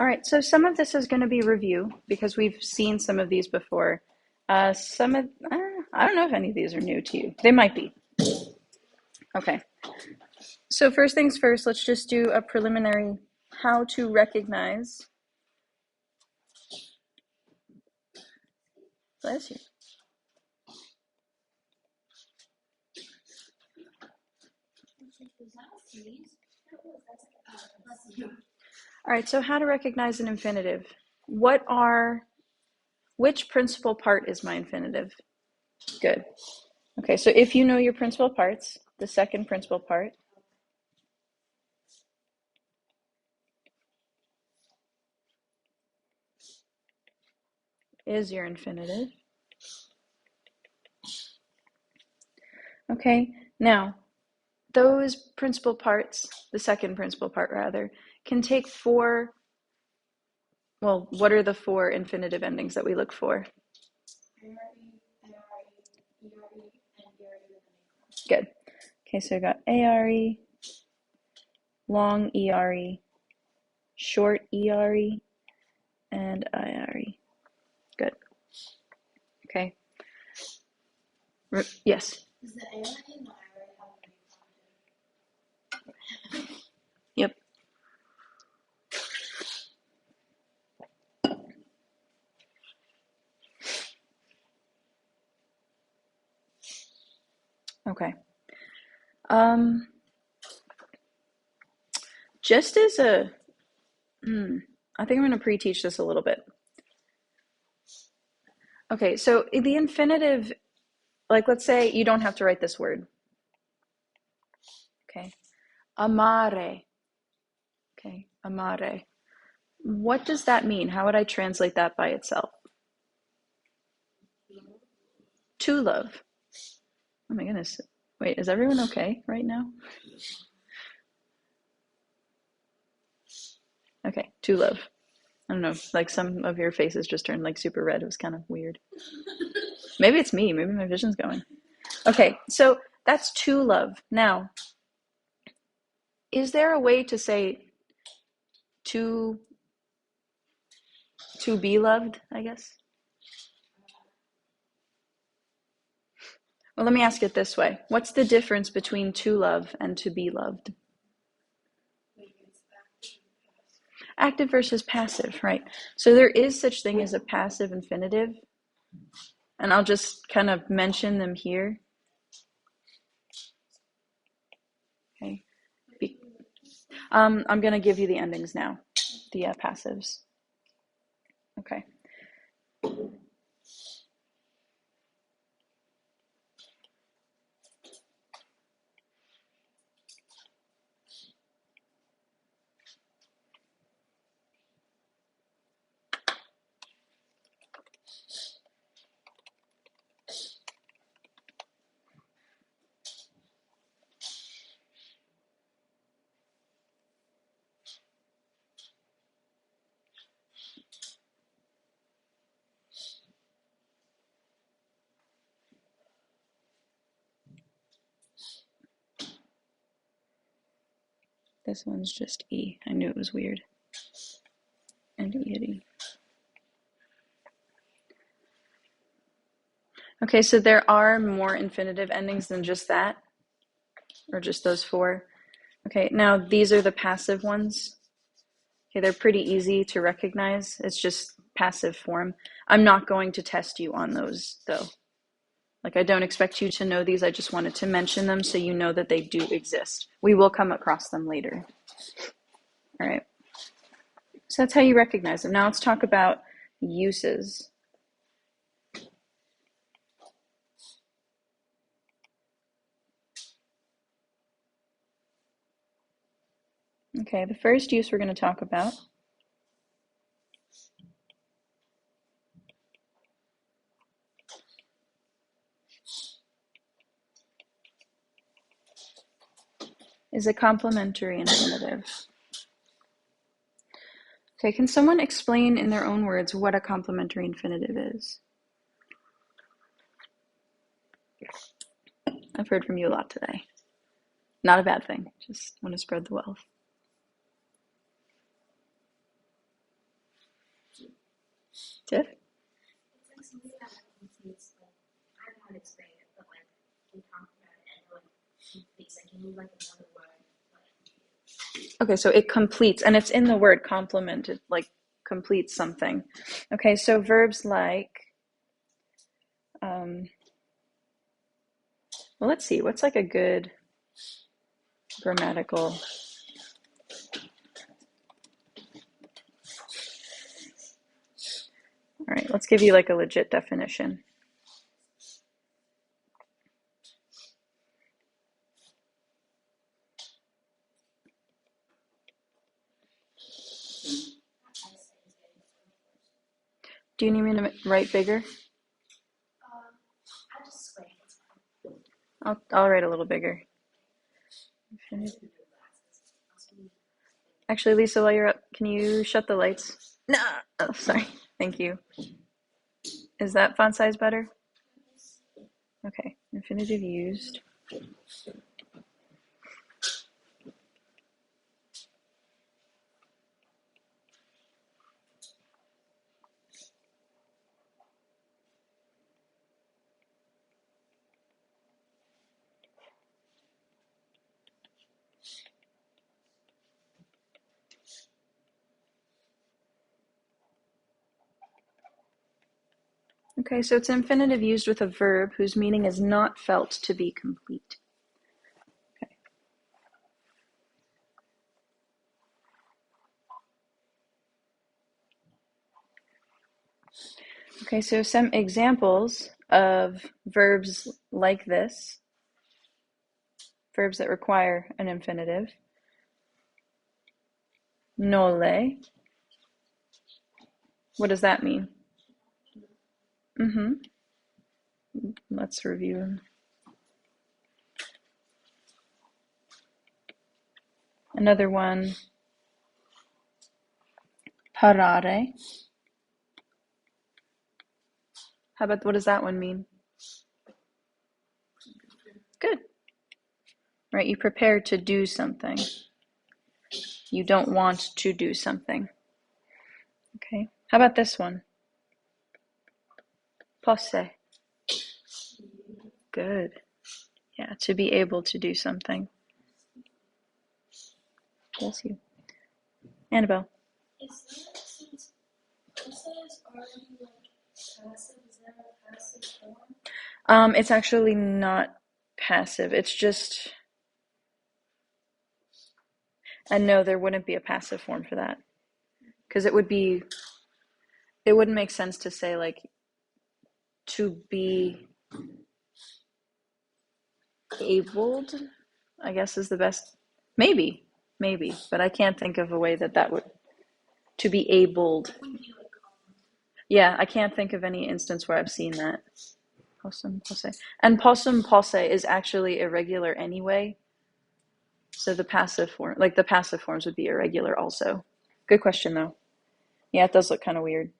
All right, so some of this is going to be review because we've seen some of these before. Some of, I don't know if any of these are new to you. They might be. Okay. So first things first, let's just do a preliminary how to recognize. Bless you. All right, so how to recognize an infinitive. Which principal part is my infinitive? Good. Okay, so if you know your principal parts, the second principal part is your infinitive. Okay, now those principal parts, the second principal part rather, can take four, well, what are the four infinitive endings that we look for? Good. Okay, so I got ARE, long ERE, short ERE, and IRE. Good. Okay. Yes. Is the ARE and the IRE have Yep. Okay. Just as a, I think I'm going to pre-teach this a little bit. Okay, so the infinitive, like let's say you don't have to write this word. Okay. Amare. Okay, amare. What does that mean? How would I translate that by itself? To love. Oh my goodness. Wait, is everyone okay right now? Okay, to love. I don't know, like some of your faces just turned like super red. It was kind of weird. Maybe it's me. Maybe my vision's going. Okay, so that's to love. Now, is there a way to say to be loved, I guess? Well, let me ask it this way. What's the difference between to love and to be loved? Active versus passive, right? So there is such thing as a passive infinitive, and I'll just kind of mention them here. Okay. I'm going to give you the endings now, the passives. Okay. This one's just E. I knew it was weird. And E. Okay, so there are more infinitive endings than just that, or just those four. Okay, now these are the passive ones. Okay, they're pretty easy to recognize. It's just passive form. I'm not going to test you on those, though. Like, I don't expect you to know these. I just wanted to mention them so you know that they do exist. We will come across them later. All right. So that's how you recognize them. Now let's talk about uses. Okay, the first use we're going to talk about is a complementary infinitive. Okay, can someone explain in their own words what a complementary infinitive is? I've heard from you a lot today. Not a bad thing, just want to spread the wealth. Tiff? It's like something that completes, like, I don't know how to explain it, but like, we talked about it and it like completes, like, you need like another word. Okay, so it completes, and it's in the word complement. It like completes something. Okay, so verbs like, well, let's see, what's like a good grammatical? All right, let's give you like a legit definition. Do you need me to write bigger? I just swear it's fine. I'll write a little bigger. Actually, Lisa, while you're up, can you shut the lights? No. Oh, sorry. Thank you. Is that font size better? Okay. Infinitive used. Okay, so it's infinitive used with a verb whose meaning is not felt to be complete. Okay. Okay, so some examples of verbs like this, verbs that require an infinitive. Nole. What does that mean? Let's review them. Another one, parare. How about, what does that one mean? Good. Right, you prepare to do something. You don't want to do something. Okay, how about this one? Posse. Good. Yeah, to be able to do something. Bless you. Annabelle. Is that since this is already like passive, is that a passive form? It's actually not passive. It's just, and no, there wouldn't be a passive form for that. Because it wouldn't make sense to say like to be abled, I guess is the best. Maybe, but I can't think of a way that would, to be abled. Yeah, I can't think of any instance where I've seen that. Possum posse. And possum posse is actually irregular anyway. So the passive form, like the passive forms would be irregular also. Good question though. Yeah, it does look kind of weird.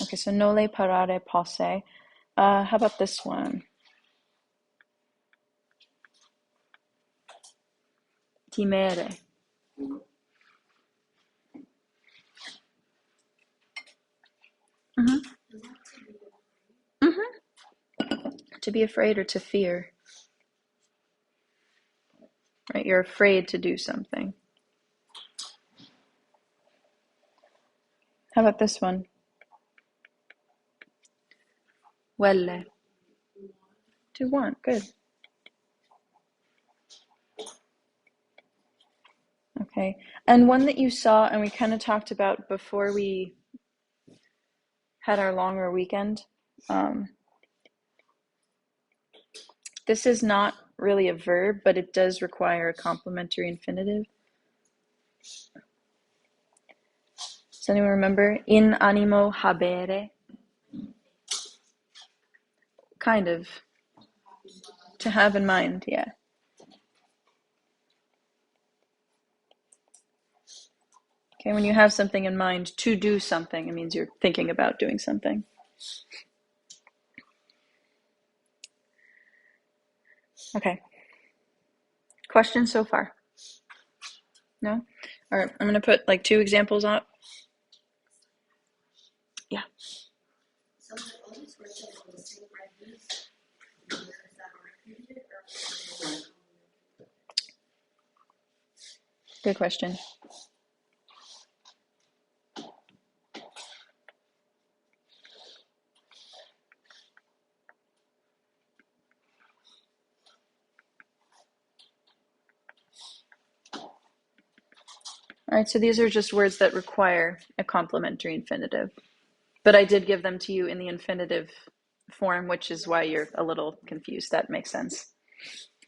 Okay, so nole parare posse. How about this one? Timere. Mm-hmm. Mm-hmm. To be afraid or to fear. Right? You're afraid to do something. How about this one? Welle. To want. Good. Okay. And one that you saw and we kind of talked about before we had our longer weekend. This is not really a verb, but it does require a complementary infinitive. Does anyone remember? In animo habere. Kind of. To have in mind, yeah. Okay, when you have something in mind to do something, it means you're thinking about doing something. Okay. Questions so far? No? All right, I'm going to put like 2 examples up. Yeah. So all these words that are listed, are these words that are infinitive or are they Good question. All right, so these are just words that require a complementary infinitive. But I did give them to you in the infinitive form, which is why you're a little confused. That makes sense.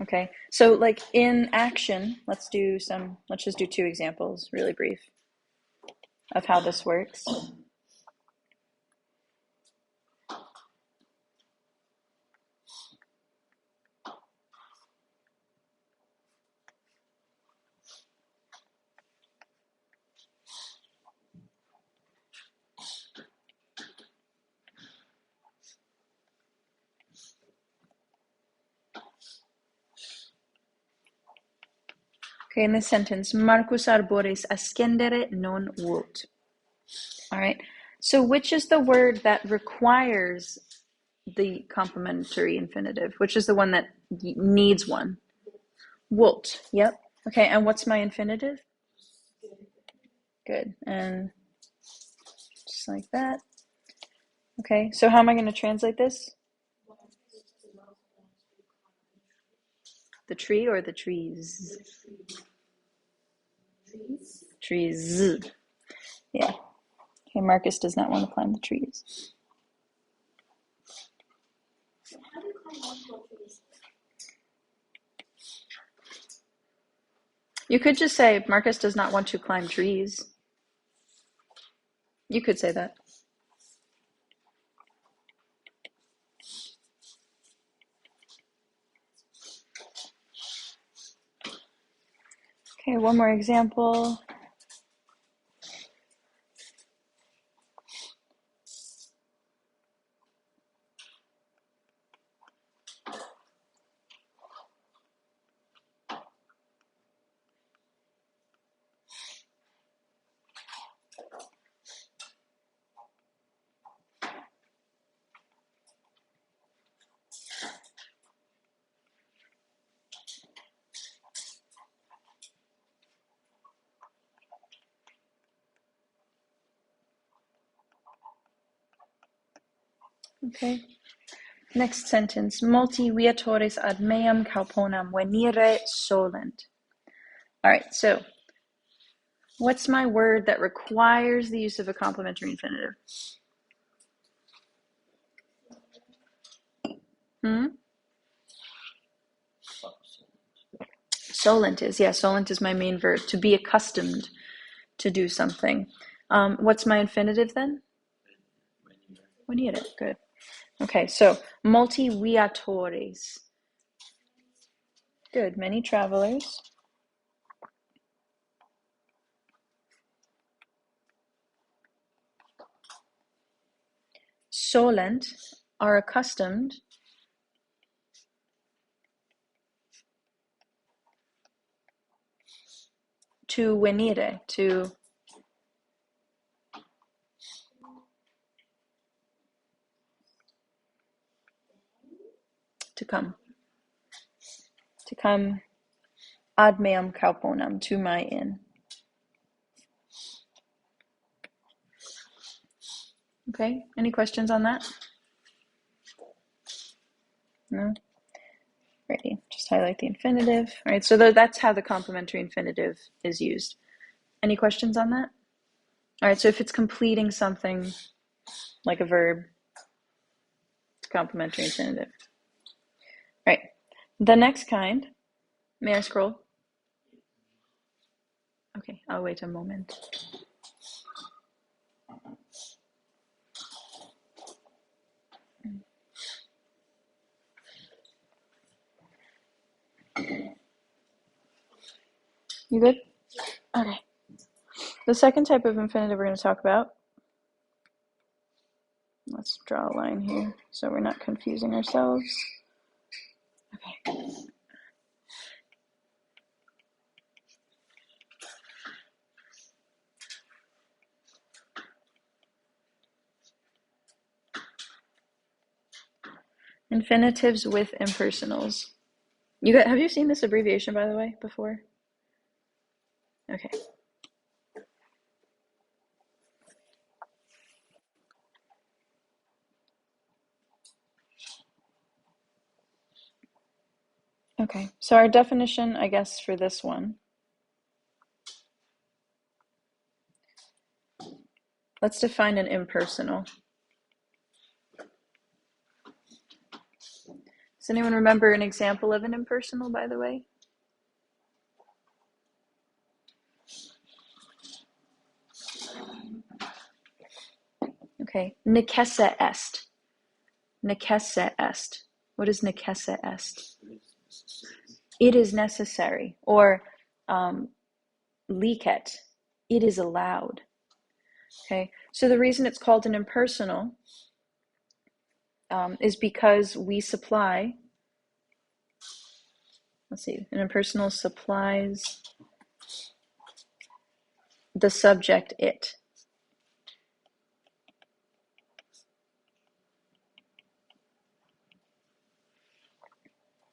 Okay, so like in action, let's just do two examples, really brief, of how this works. Okay, in this sentence, Marcus arboris ascendere non vult. All right, so which is the word that requires the complementary infinitive? Which is the one that needs one? Vult, yep. Okay, and what's my infinitive? Good, and just like that. Okay, so how am I going to translate this? The tree or the trees? Trees. Yeah. Okay, Marcus does not want to climb the trees. How do you climb multiple trees? You could just say Marcus does not want to climb trees. You could say that. Okay, one more example. Okay. Next sentence. Multi viatores ad meam calponam venire solent. All right, so what's my word that requires the use of a complementary infinitive? Solent is my main verb, to be accustomed to do something. What's my infinitive then? Venire, good. Okay, so multi viatores. Good, many travelers. Solent are accustomed to venire, to come. To come ad meam calponam, to my inn. Okay, any questions on that? No? Ready, just highlight the infinitive. All right, so that's how the complementary infinitive is used. Any questions on that? All right, so if it's completing something like a verb, it's complementary infinitive. All right, the next kind, may I scroll? Okay, I'll wait a moment. You good? Okay. The second type of infinitive we're going to talk about, let's draw a line here so we're not confusing ourselves. Okay. Infinitives with impersonals. Have you seen this abbreviation, by the way, before? Okay. Okay, so our definition, I guess, for this one. Let's define an impersonal. Does anyone remember an example of an impersonal, by the way? Okay, necesse est. Necesse est. What is necesse est? It is necessary. Or licet. It is allowed. Okay, so the reason it's called an impersonal is because we supply, let's see, an impersonal supplies the subject it.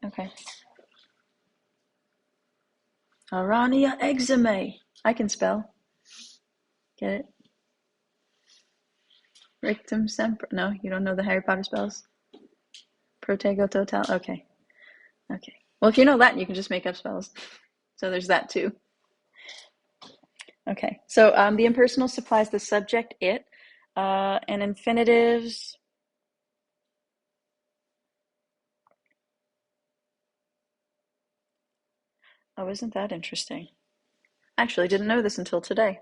Okay. Arania eczema. I can spell. Get it? Rictum semper. No, you don't know the Harry Potter spells? Protego total. Okay. Okay. Well, if you know Latin, you can just make up spells. So there's that too. Okay. So the impersonal supplies the subject it, and infinitives. Oh, isn't that interesting? Actually, didn't know this until today.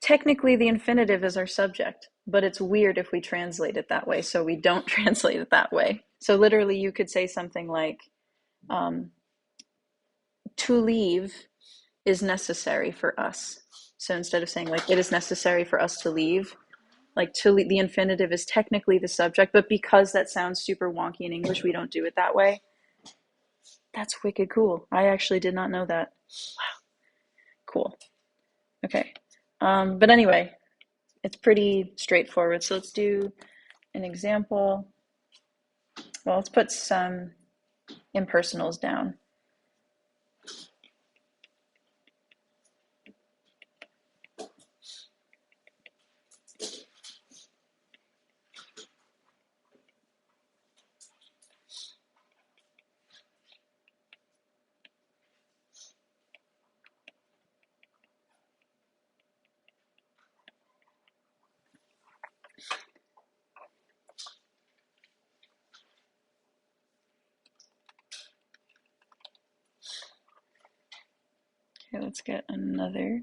Technically, the infinitive is our subject, but it's weird if we translate it that way, so we don't translate it that way. So literally, you could say something like, to leave is necessary for us. So instead of saying like, it is necessary for us to leave, like to leave, the infinitive is technically the subject, but because that sounds super wonky in English, we don't do it that way. That's wicked cool. I actually did not know that. Wow. Cool. Okay. But anyway, it's pretty straightforward. So let's do an example. Well, let's put some impersonals down. Okay, let's get another.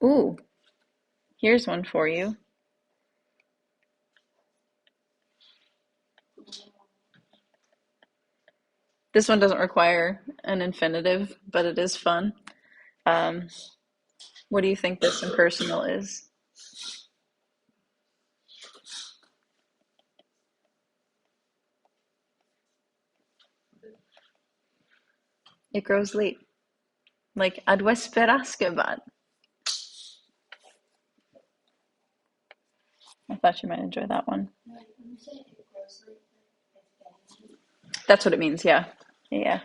Ooh, here's one for you. This one doesn't require an infinitive, but it is fun. Um, what do you think this impersonal is? It grows late. Like, ad vesperaskebat. I thought you might enjoy that one. That's what it means, yeah. Yeah.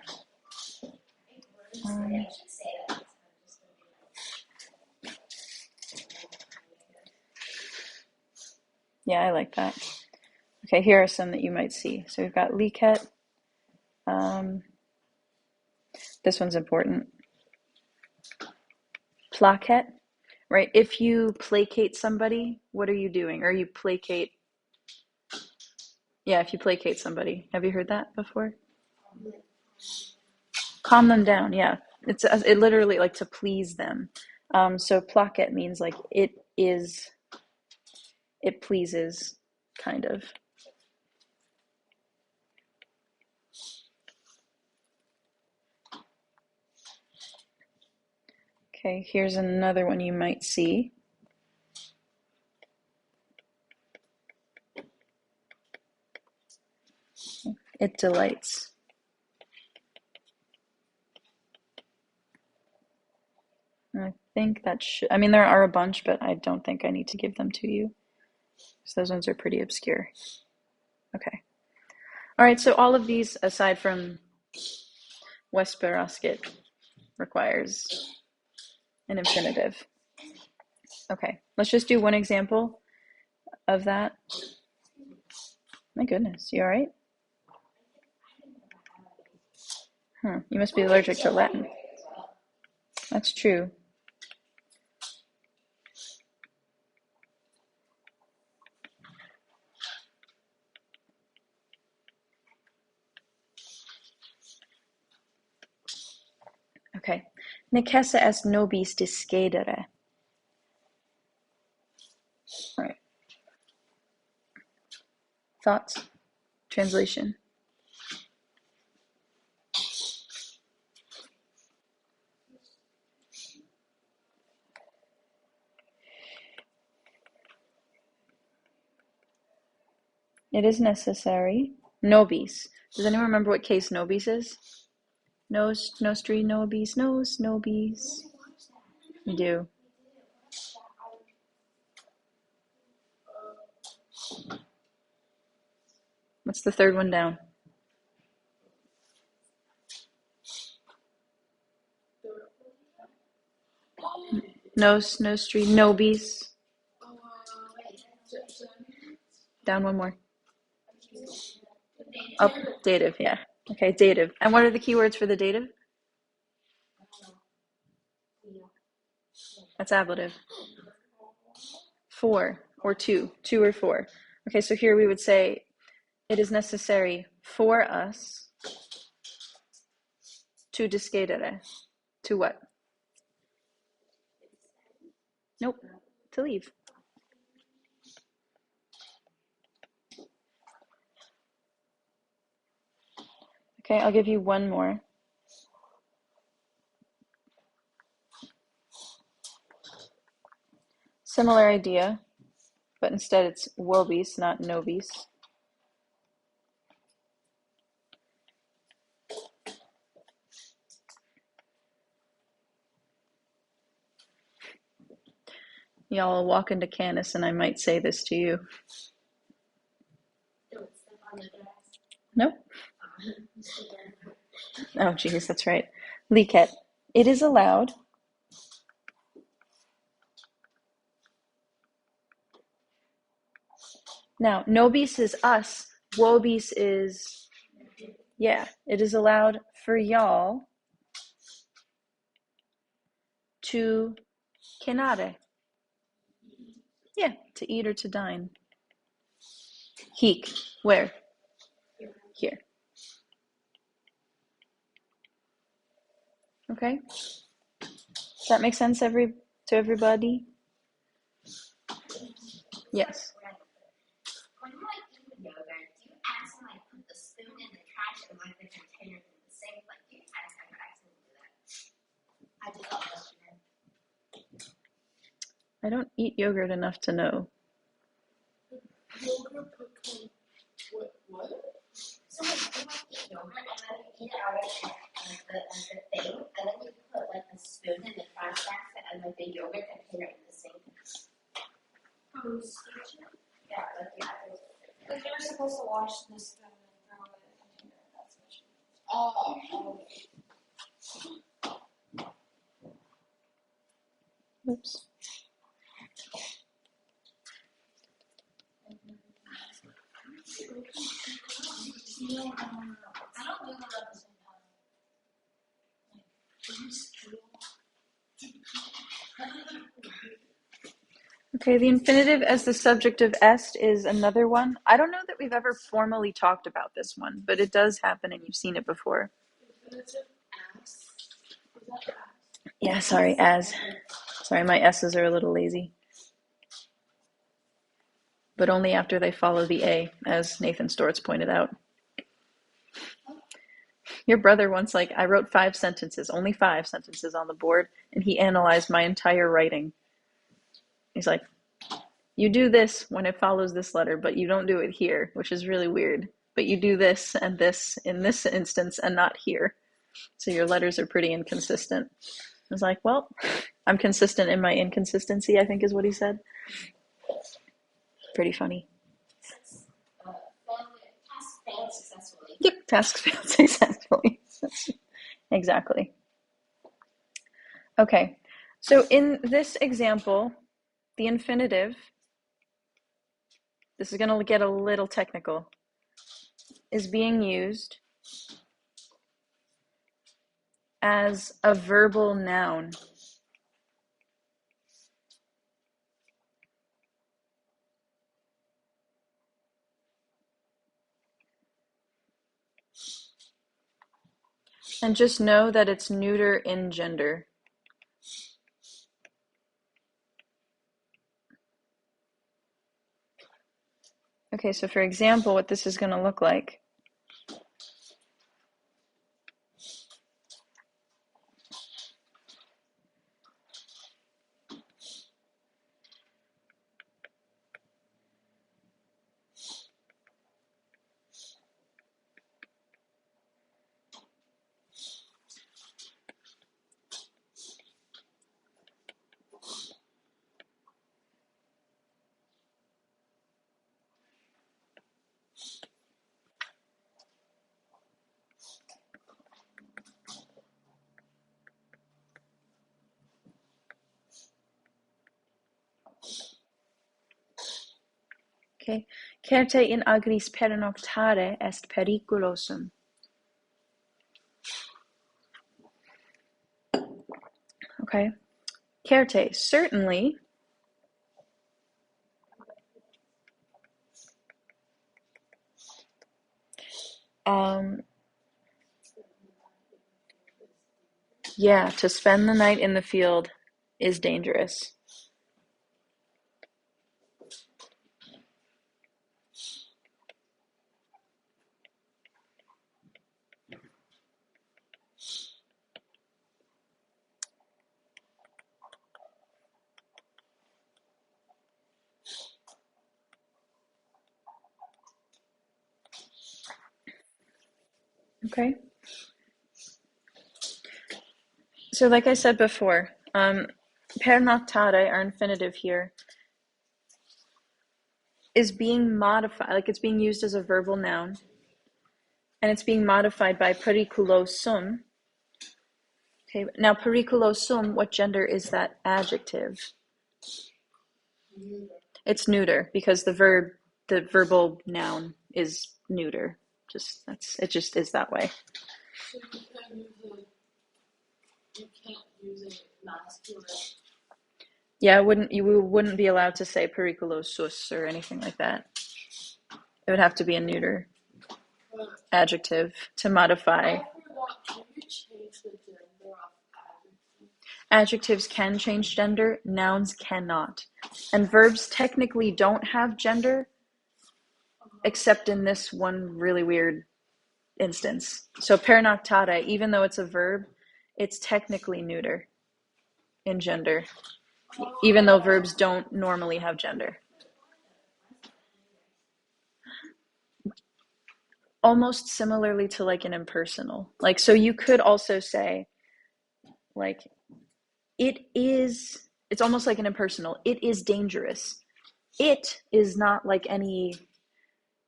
Yeah, I like that. Okay, here are some that you might see. So we've got liket. This one's important. Plaquette, right? If you placate somebody, what are you doing? Or you placate, yeah, if you placate somebody. Have you heard that before? Calm them down, yeah. It literally like to please them. So plaquette means like it pleases, kind of. Okay, here's another one you might see. It delights. I think that should, I mean, there are a bunch, but I don't think I need to give them to you. So those ones are pretty obscure. Okay. All right, so all of these, aside from Westberosket, requires an infinitive. Okay, let's just do one example of that. My goodness, you all right? Huh, you must be allergic to Latin. That's true. Okay. Necessa est nobis discedere. All right. Thoughts? Translation? It is necessary. Nobis. Does anyone remember what case nobis is? Nos, nostri, nobis, nos, nobis. You do. What's the third one down? Nos, nostri, nobis. Down one more. Up, dative, yeah. Okay, dative. And what are the keywords for the dative? That's ablative. For, or two or four. Okay, so here we would say, it is necessary for us to discedere. To what? Nope, to leave. Okay, I'll give you one more. Similar idea, but instead it's vobis, not nobis. Y'all will walk into Canis and I might say this to you. Nope. Oh, geez, that's right. Licet. It is allowed. Now, nobis is us. Vobis is, yeah, it is allowed for y'all to cenare. Yeah, to eat or to dine. Hic. Where? Here. Okay? Does that make sense to everybody? Yes. When you like eat yogurt, do you accidentally put the spoon in the trash and like the container in the sink? Like, do you accidentally do that? I did that yesterday. I don't eat yogurt enough to know. Yogurt put what? So like, you might eat yogurt and then you eat it out of the thing, and then you put like the spoon in the trash basket and like the yogurt container in the sink. Yeah, like yeah. Because you're supposed to wash the spoon and throw it in the container. That's what she means. Oh. Oops. No, I don't do that at the same time. Okay, the infinitive as the subject of est is another one. I don't know that we've ever formally talked about this one, but it does happen and you've seen it before. Infinitive ass. Is that ass? Yeah, sorry, as. Sorry, my S's are a little lazy. But only after they follow the A, as Nathan Stortz pointed out. Your brother once, like, I wrote 5 sentences, only 5 sentences on the board, and he analyzed my entire writing. He's like, you do this when it follows this letter, but you don't do it here, which is really weird. But you do this and this in this instance and not here. So your letters are pretty inconsistent. I was like, well, I'm consistent in my inconsistency, I think is what he said. Pretty funny. Task failed successfully. Yep, tasks failed successfully. Exactly. Okay, so in this example, the infinitive, this is going to get a little technical, is being used as a verbal noun. And just know that it's neuter in gender. Okay, so for example, what this is going to look like. Okay, certe in agris pernoctare est periculosum. Okay, certe, certainly. Yeah, to spend the night in the field is dangerous. Okay. So like I said before, pernoctare, our infinitive here, is being modified, like it's being used as a verbal noun, and it's being modified by periculosum. Okay, now periculosum, what gender is that adjective? It's neuter because the verbal noun is neuter. It just is that way. So you can't use a masculine. Yeah, you wouldn't be allowed to say periculosus or anything like that. It would have to be a neuter adjective to modify. Can you change the gender of adjectives? Adjectives can change gender, nouns cannot. And verbs technically don't have gender, except in this one really weird instance. So pernoctare, even though it's a verb, it's technically neuter in gender, even though verbs don't normally have gender. Almost similarly to like an impersonal. Like, so you could also say, like, it's almost like an impersonal. It is dangerous. It is not like any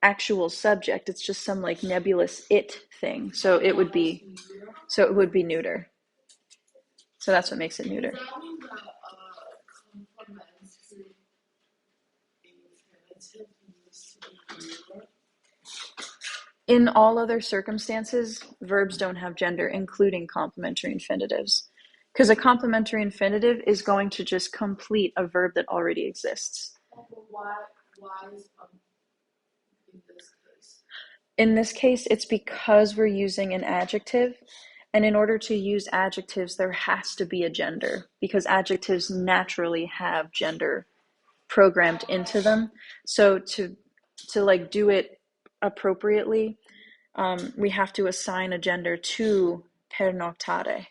actual subject. It's just some like nebulous it thing. So it would be neuter. So that's what makes it neuter. In all other circumstances, verbs don't have gender, including complementary infinitives. Because a complementary infinitive is going to just complete a verb that already exists. Why is in this case? In this case, it's because we're using an adjective. And in order to use adjectives, there has to be a gender, because adjectives naturally have gender programmed into them. So to like do it appropriately, we have to assign a gender to pernoctare.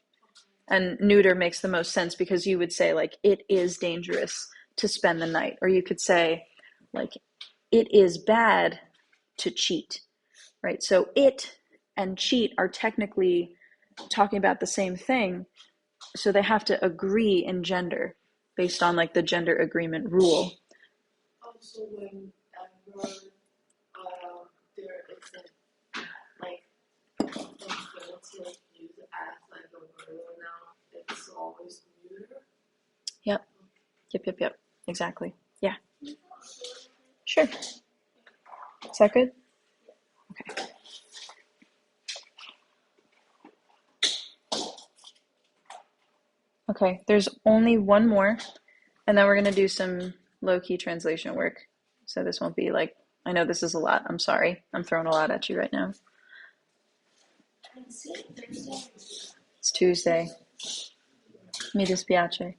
And neuter makes the most sense because you would say, like, it is dangerous to spend the night. Or you could say, like, it is bad to cheat, right? So it and cheat are technically talking about the same thing. So they have to agree in gender based on, like, the gender agreement rule. Also, whenever there isn't like infinity like used as like a verb now, it's always neuter. Yep. Exactly. Yeah. Sure. Is that good? Okay. Okay, there's only one more, and then we're going to do some low-key translation work. So this won't be like, I know this is a lot. I'm sorry. I'm throwing a lot at you right now. It's Tuesday. Mi dispiace.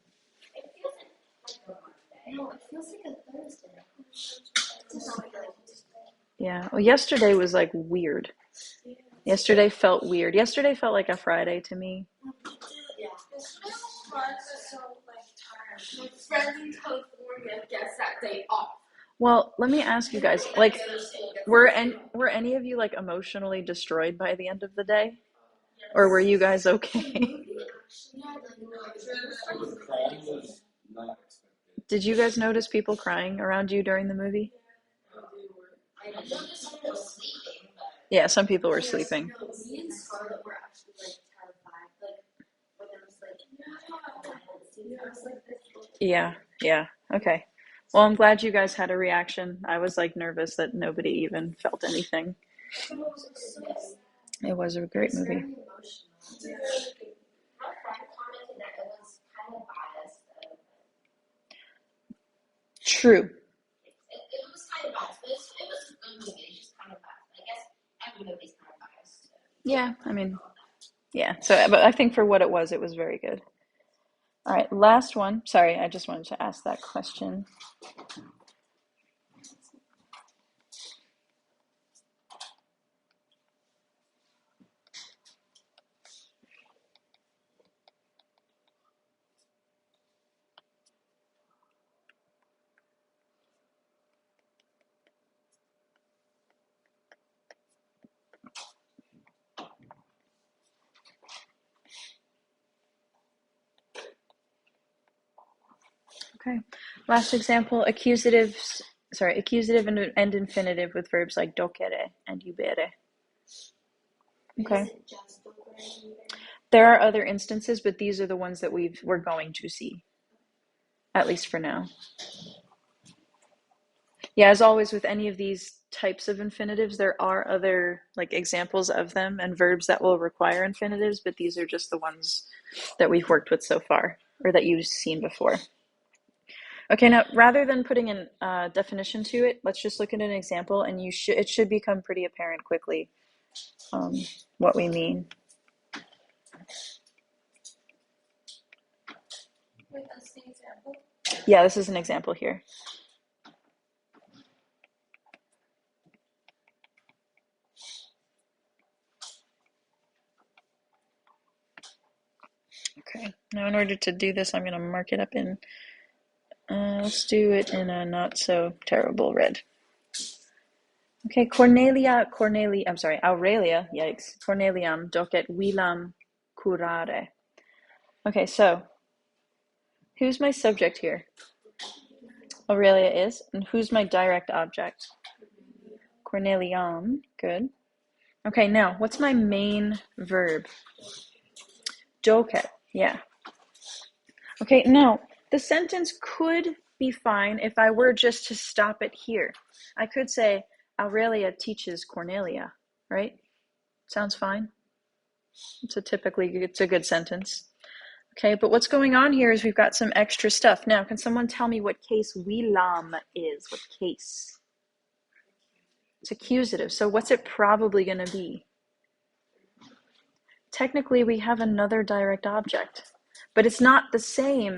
No, it feels like a Thursday. It doesn't feel like a Tuesday. Yeah. Well, yesterday was like weird. Yesterday felt weird. Yesterday felt like a Friday to me. Yeah. Yesterday was fun, but so like tired. My friends in California gets that day off. Well, let me ask you guys, like, were any of you like emotionally destroyed by the end of the day? Or were you guys okay? Did you guys notice people crying around you during the movie? I noticed someone was sleeping, but Yeah, some people were sleeping. no, me and Scarlett were actually like terrified. Like when there was like violent scenes, I was like this. Yeah. Okay. Well, I'm glad you guys had a reaction. I was like nervous that nobody even felt anything. It was a great movie. Very emotional. My friend commented that it was kind of biased. True. It was kind of biased, but it was a good movie. It's just kind of biased. I guess every movie's kind of biased. Yeah, I mean, yeah. So, but I think for what it was very good. All right, last one. Sorry, I just wanted to ask that question. Okay. Last example, accusative and infinitive with verbs like docere and ubere. Okay. There are other instances, but these are the ones that we're going to see, at least for now. Yeah, as always with any of these types of infinitives, there are other like examples of them and verbs that will require infinitives, but these are just the ones that we've worked with so far or that you've seen before. Okay, now rather than putting a definition to it, let's just look at an example, and it should become pretty apparent quickly what we mean. Wait, that's the example? Yeah, this is an example here. Okay, now in order to do this, I'm going to mark it up in, let's do it in a not so terrible red. Okay, Aurelia, yikes, Corneliam docet vilam curare. Okay, so who's my subject here? Aurelia is, and who's my direct object? Corneliam, good. Okay, now, what's my main verb? Docet, yeah. Okay, now, the sentence could be fine if I were just to stop it here. I could say, Aurelia teaches Cornelia, right? Sounds fine. It's a good sentence. Okay, but what's going on here is we've got some extra stuff. Now, can someone tell me what case vilam is? What case? It's accusative, so what's it probably going to be? Technically, we have another direct object, but it's not the same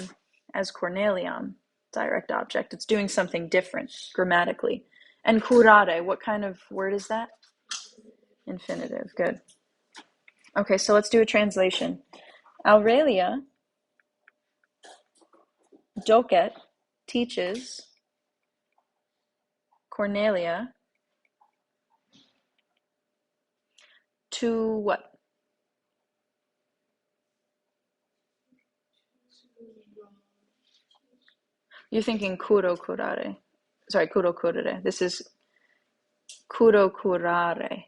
as Cornelium, direct object. It's doing something different grammatically. And curare, what kind of word is that? Infinitive. Good. Okay, so let's do a translation. Aurelia Doket teaches Cornelia to what? You're thinking kuro kurare. Sorry, kuro kurare. This is kuro kurare.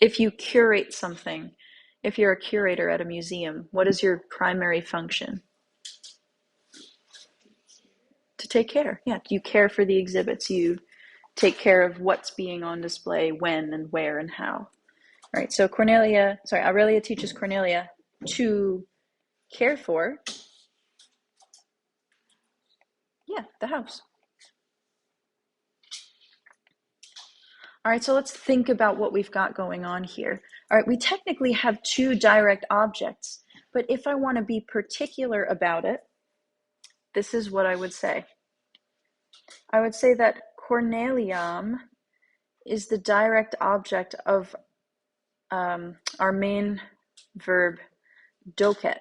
If you curate something, if you're a curator at a museum, what is your primary function? To take care. Yeah, you care for the exhibits. You take care of what's being on display, when and where and how. All right, so Aurelia teaches Cornelia to care for, yeah, the house. All right, so let's think about what we've got going on here. All right, we technically have two direct objects, but if I want to be particular about it, this is what I would say. I would say that Cornelium is the direct object of our main verb, doket.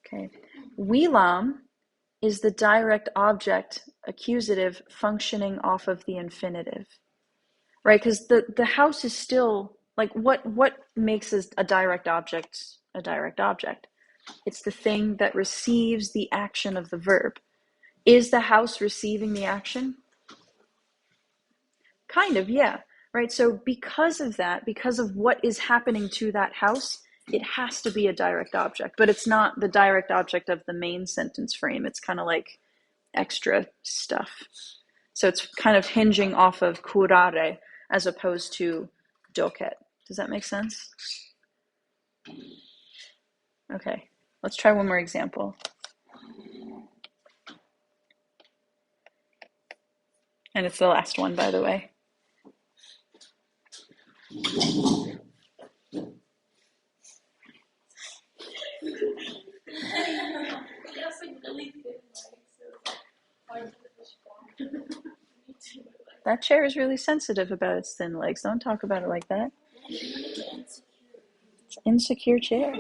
Okay, Wilam is the direct object, accusative, functioning off of the infinitive, right? Because the house is still, like, what makes a direct object a direct object? It's the thing that receives the action of the verb. Is the house receiving the action? Kind of, yeah, right? So because of that, because of what is happening to that house, it has to be a direct object, but it's not the direct object of the main sentence frame. It's kind of like extra stuff. So it's kind of hinging off of curare as opposed to doket. Does that make sense? Okay, let's try one more example. And it's the last one, by the way. That chair is really sensitive about its thin legs. Don't talk about it like that. It's an insecure chair.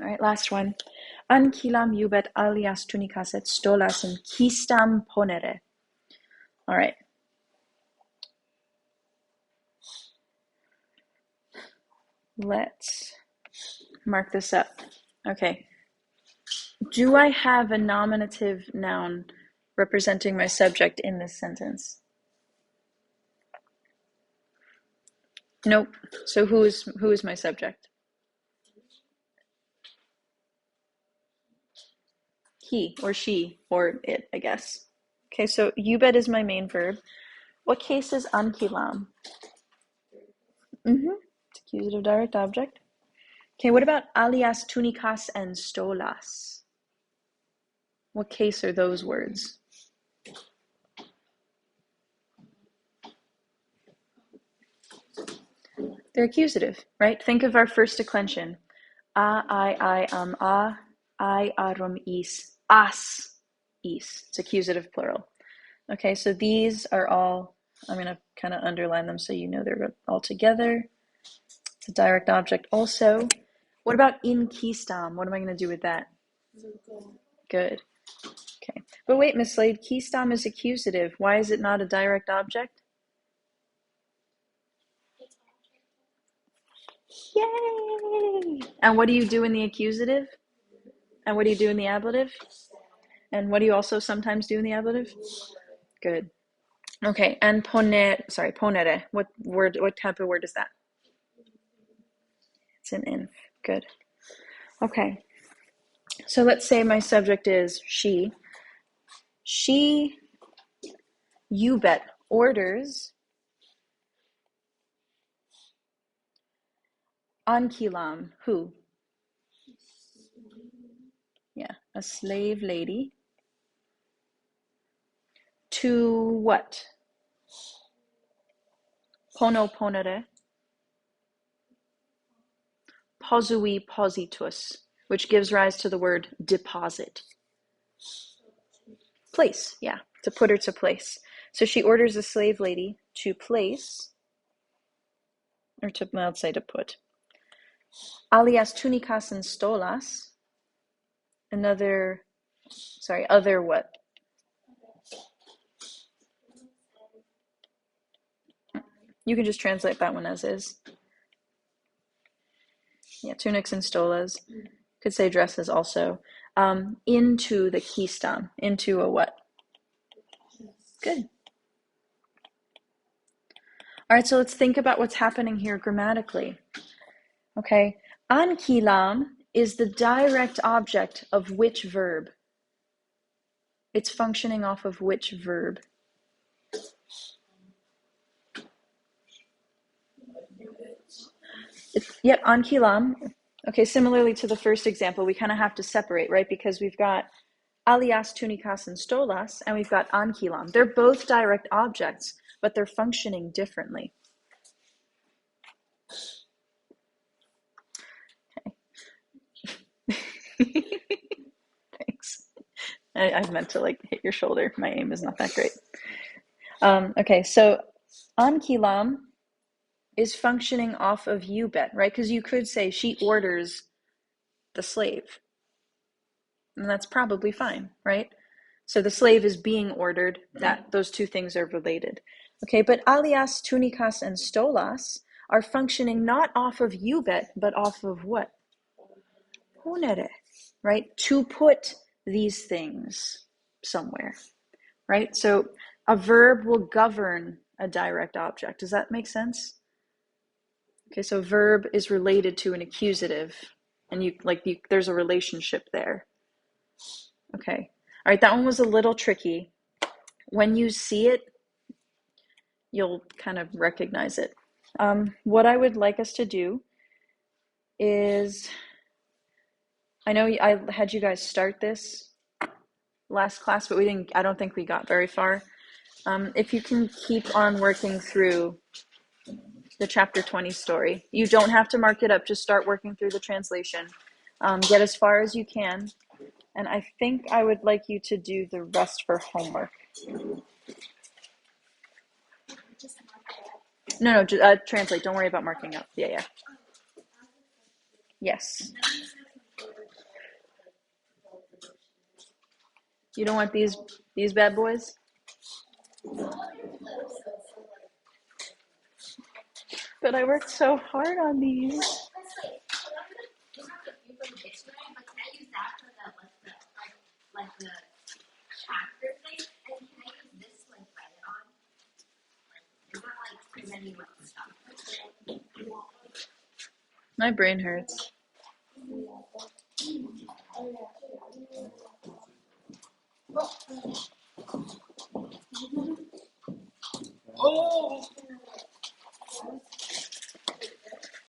All right, last one. Ankilam jubet alias tunicas et stolas in kistam ponere. All right. Let's mark this up. Okay. Do I have a nominative noun representing my subject in this sentence? Nope. So who is my subject? He or she or it, I guess. Okay, so yubed is my main verb. What case is ankilam? It's accusative direct object. Okay, what about alias tunicas and stolas? What case are those words? They're accusative, right? Think of our first declension. I, I, arum, is, as, is. It's accusative plural. Okay, so these are all, I'm going to kind of underline them so you know they're all together. It's a direct object also. What about in keystam? What am I going to do with that? Good. Okay. But wait, Miss Slade, keystam is accusative. Why is it not a direct object? Yay! And what do you do in the accusative? And what do you do in the ablative? And what do you also sometimes do in the ablative? Good. Okay, and ponere. What type of word is that? It's an inf. Good. Okay. So let's say my subject is she. She, you bet, orders Ankilam, who? Yeah, a slave lady. To what? Pono ponere. Posui positus, which gives rise to the word deposit. Place, yeah, to put her to place. So she orders a slave lady to place, or to, well, let's say to put. Alias tunicas and stolas, other what? You can just translate that one as is. Yeah, tunics and stolas. Could say dresses also. Into the kistam. Into a what? Good. All right, so let's think about what's happening here grammatically. Okay, ankilam is the direct object of which verb? It's functioning off of which verb? Yep, ankilam. Okay, similarly to the first example, we kind of have to separate, right? Because we've got alias, tunicas, and stolas, and we've got ankilam. They're both direct objects, but they're functioning differently. Okay. Thanks. I meant to hit your shoulder. My aim is not that great. Okay, so ankilam is functioning off of you bet, right? Because you could say she orders the slave, and that's probably fine, right? So the slave is being ordered. That those two things are related. Okay, but alias, tunicas, and stolas are functioning not off of you bet, but off of what? Ponere, right? To put these things somewhere, right? So a verb will govern a direct object. Does that make sense? Okay, so verb is related to an accusative, and there's a relationship there. Okay, all right, that one was a little tricky. When you see it, you'll kind of recognize it. What I would like us to do is, I know I had you guys start this last class, but I don't think we got very far. If you can keep on working through the chapter 20 story. You don't have to mark it up, just start working through the translation. Get as far as you can. And I think I would like you to do the rest for homework. No, translate. Don't worry about marking up. Yeah. Yes. You don't want these bad boys? But I worked so hard on these. You have the view from the dictionary, but can I use that for the chapter thing? And can I use this to write it on? It's not presenting stuff. My brain hurts. Oh!